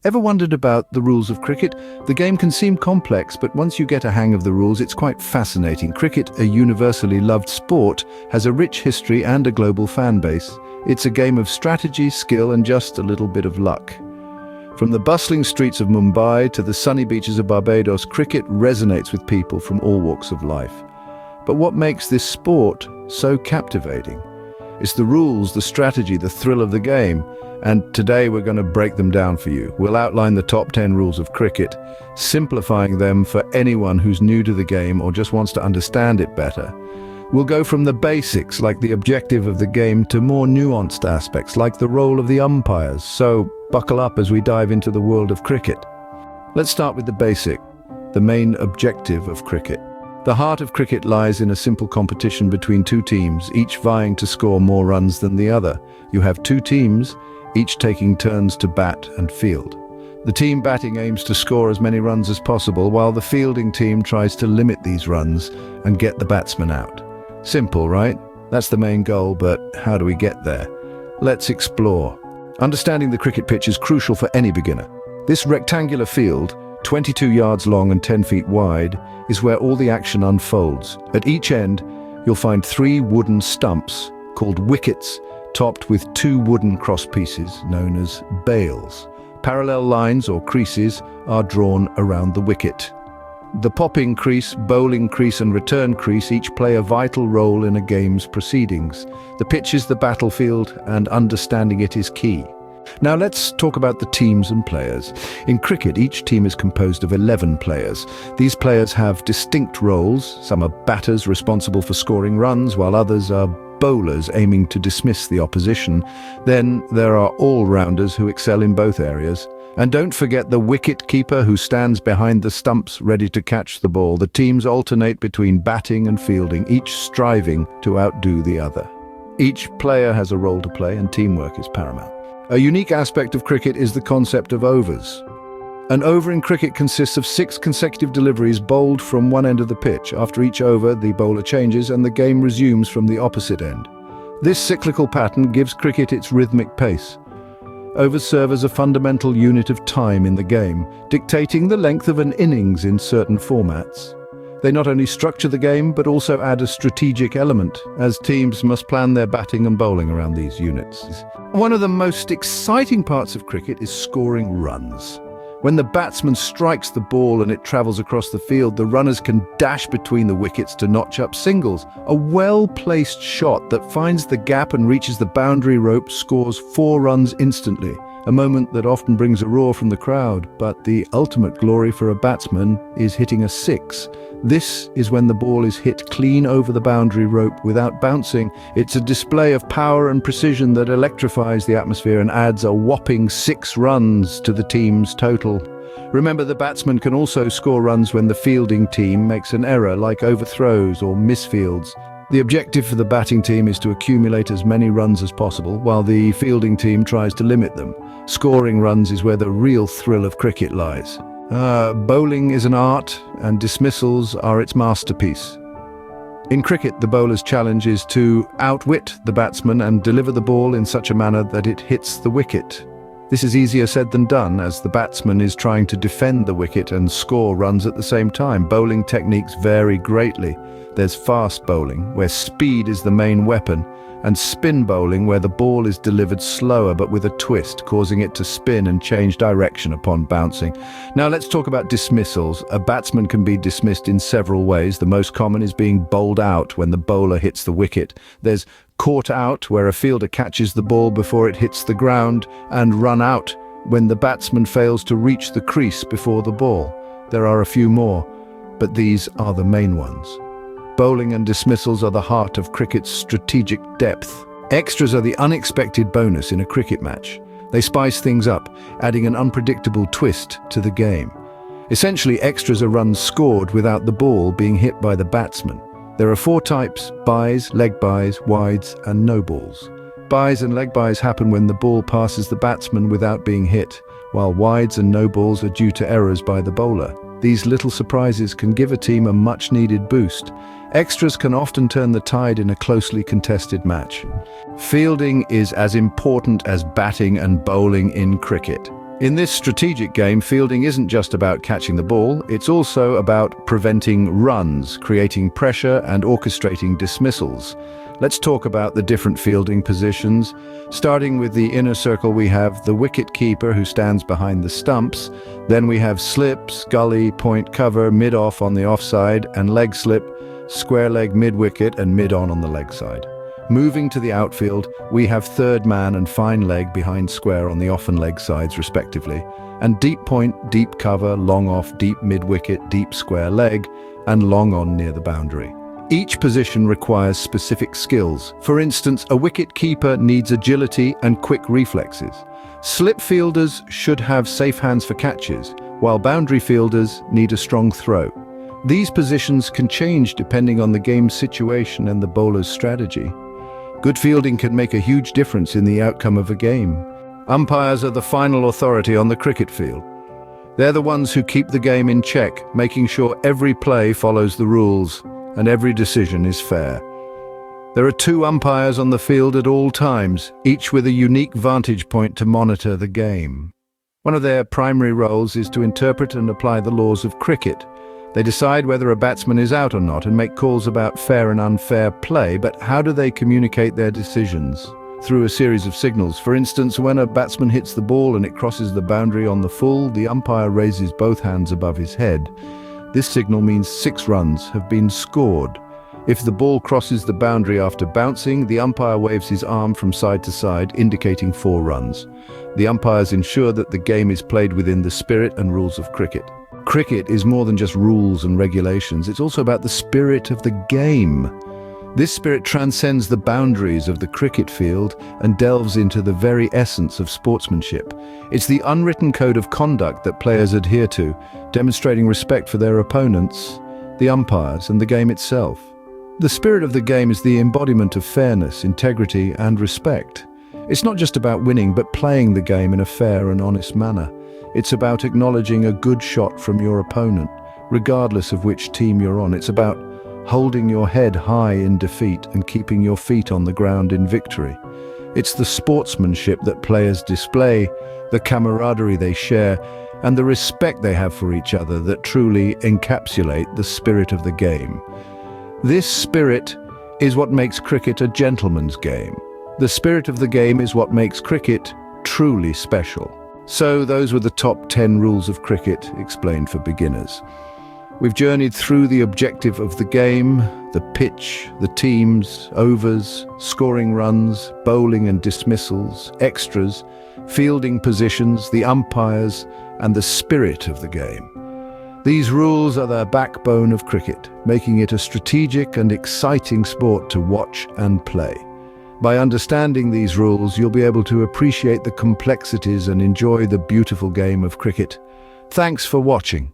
Ever wondered about the rules of cricket? The game can seem complex, but once you get a hang of the rules, it's quite fascinating. Cricket, a universally loved sport, has a rich history and a global fan base. It's a game of strategy, skill, and just a little bit of luck. From the bustling streets of Mumbai to the sunny beaches of Barbados, cricket resonates with people from all walks of life. But what makes this sport so captivating? It's the rules, the strategy, the thrill of the game. And today we're going to break them down for you. We'll outline the top 10 rules of cricket, simplifying them for anyone who's new to the game or just wants to understand it better. We'll go from the basics, like the objective of the game, to more nuanced aspects, like the role of the umpires. So buckle up as we dive into the world of cricket. Let's start with the basic, the main objective of cricket. The heart of cricket lies in a simple competition between two teams, each vying to score more runs than the other. You have two teams, each taking turns to bat and field. The team batting aims to score as many runs as possible, while the fielding team tries to limit these runs and get the batsman out. Simple, right? That's the main goal, but how do we get there? Let's explore. Understanding the cricket pitch is crucial for any beginner. This rectangular field, 22 yards long and 10 feet wide, is where all the action unfolds. At each end, you'll find 3 wooden stumps called wickets, topped with 2 wooden cross pieces known as bails. Parallel lines or creases are drawn around the wicket. The popping crease, bowling crease and return crease each play a vital role in a game's proceedings. The pitch is the battlefield, and understanding it is key. Now let's talk about the teams and players. In cricket, each team is composed of 11 players. These players have distinct roles. Some are batters responsible for scoring runs, while others are bowlers aiming to dismiss the opposition. Then there are all-rounders who excel in both areas. And don't forget the wicket-keeper who stands behind the stumps ready to catch the ball. The teams alternate between batting and fielding, each striving to outdo the other. Each player has a role to play, and teamwork is paramount. A unique aspect of cricket is the concept of overs. An over in cricket consists of 6 consecutive deliveries bowled from one end of the pitch. After each over, the bowler changes and the game resumes from the opposite end. This cyclical pattern gives cricket its rhythmic pace. Overs serve as a fundamental unit of time in the game, dictating the length of an innings in certain formats. They not only structure the game, but also add a strategic element, as teams must plan their batting and bowling around these units. One of the most exciting parts of cricket is scoring runs. When the batsman strikes the ball and it travels across the field, the runners can dash between the wickets to notch up singles. A well-placed shot that finds the gap and reaches the boundary rope scores 4 runs instantly, a moment that often brings a roar from the crowd. But the ultimate glory for a batsman is hitting a 6. This is when the ball is hit clean over the boundary rope without bouncing. It's a display of power and precision that electrifies the atmosphere and adds a whopping 6 runs to the team's total. Remember, the batsman can also score runs when the fielding team makes an error, like overthrows or misfields. The objective for the batting team is to accumulate as many runs as possible, while the fielding team tries to limit them. Scoring runs is where the real thrill of cricket lies. Bowling is an art, and dismissals are its masterpiece. In cricket, the bowler's challenge is to outwit the batsman and deliver the ball in such a manner that it hits the wicket. This is easier said than done, as the batsman is trying to defend the wicket and score runs at the same time. Bowling techniques vary greatly. There's fast bowling, where speed is the main weapon, and spin bowling, where the ball is delivered slower but with a twist, causing it to spin and change direction upon bouncing. Now let's talk about dismissals. A batsman can be dismissed in several ways. The most common is being bowled out when the bowler hits the wicket. There's caught out, where a fielder catches the ball before it hits the ground, and run out, when the batsman fails to reach the crease before the ball. There are a few more, but these are the main ones. Bowling and dismissals are the heart of cricket's strategic depth. Extras are the unexpected bonus in a cricket match. They spice things up, adding an unpredictable twist to the game. Essentially, extras are runs scored without the ball being hit by the batsman. There are 4 types: byes, leg byes, wides, and no balls. Byes and leg byes happen when the ball passes the batsman without being hit, while wides and no balls are due to errors by the bowler. These little surprises can give a team a much-needed boost. Extras can often turn the tide in a closely contested match. Fielding is as important as batting and bowling in cricket. In this strategic game, fielding isn't just about catching the ball, it's also about preventing runs, creating pressure, and orchestrating dismissals. Let's talk about the different fielding positions. Starting with the inner circle, we have the wicket keeper who stands behind the stumps. Then we have slips, gully, point cover, mid-off on the offside, and leg slip, square leg mid-wicket and mid-on the leg side. Moving to the outfield, we have third man and fine leg behind square on the off and leg sides respectively, and deep point, deep cover, long off, deep mid-wicket, deep square leg, and long on near the boundary. Each position requires specific skills. For instance, a wicket keeper needs agility and quick reflexes. Slip fielders should have safe hands for catches, while boundary fielders need a strong throw. These positions can change depending on the game's situation and the bowler's strategy. Good fielding can make a huge difference in the outcome of a game. Umpires are the final authority on the cricket field. They're the ones who keep the game in check, making sure every play follows the rules and every decision is fair. There are 2 umpires on the field at all times, each with a unique vantage point to monitor the game. One of their primary roles is to interpret and apply the laws of cricket. They decide whether a batsman is out or not and make calls about fair and unfair play, but how do they communicate their decisions? Through a series of signals. For instance, when a batsman hits the ball and it crosses the boundary on the full, the umpire raises both hands above his head. This signal means 6 runs have been scored. If the ball crosses the boundary after bouncing, the umpire waves his arm from side to side, indicating 4 runs. The umpires ensure that the game is played within the spirit and rules of cricket. Cricket is more than just rules and regulations, it's also about the spirit of the game. This spirit transcends the boundaries of the cricket field and delves into the very essence of sportsmanship. It's the unwritten code of conduct that players adhere to, demonstrating respect for their opponents, the umpires, and the game itself. The spirit of the game is the embodiment of fairness, integrity, and respect. It's not just about winning, but playing the game in a fair and honest manner. It's about acknowledging a good shot from your opponent, regardless of which team you're on. It's about holding your head high in defeat and keeping your feet on the ground in victory. It's the sportsmanship that players display, the camaraderie they share, and the respect they have for each other that truly encapsulate the spirit of the game. This spirit is what makes cricket a gentleman's game. The spirit of the game is what makes cricket truly special. So those were the top 10 rules of cricket explained for beginners. We've journeyed through the objective of the game, the pitch, the teams, overs, scoring runs, bowling and dismissals, extras, fielding positions, the umpires, and the spirit of the game. These rules are the backbone of cricket, making it a strategic and exciting sport to watch and play. By understanding these rules, you'll be able to appreciate the complexities and enjoy the beautiful game of cricket. Thanks for watching.